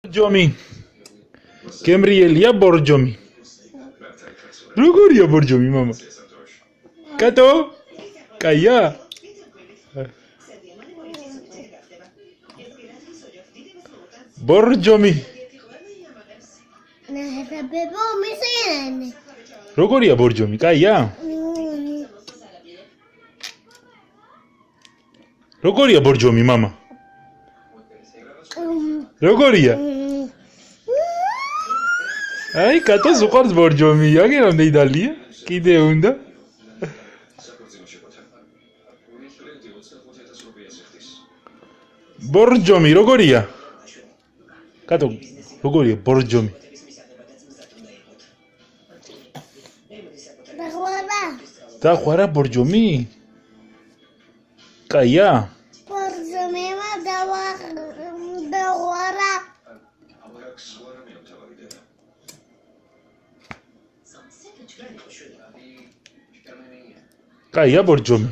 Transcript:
Borjomi. Gabriela Borjomi. Როგორია Borjomi, mama? Kato? Kaya? Borjomi. Როგორია Borjomi? Kaya? Როგორია Borjomi, mama? Როგორია? Ai, კატოს უყარს Borjomi, აგერამდე იდალია? კიდე უნდა? Borjomi, როგორია? კატო, როგორია Borjomi? დახვარა Borjomi? კაია? Borjomi-მა დახვარა. Kaya Borjomi.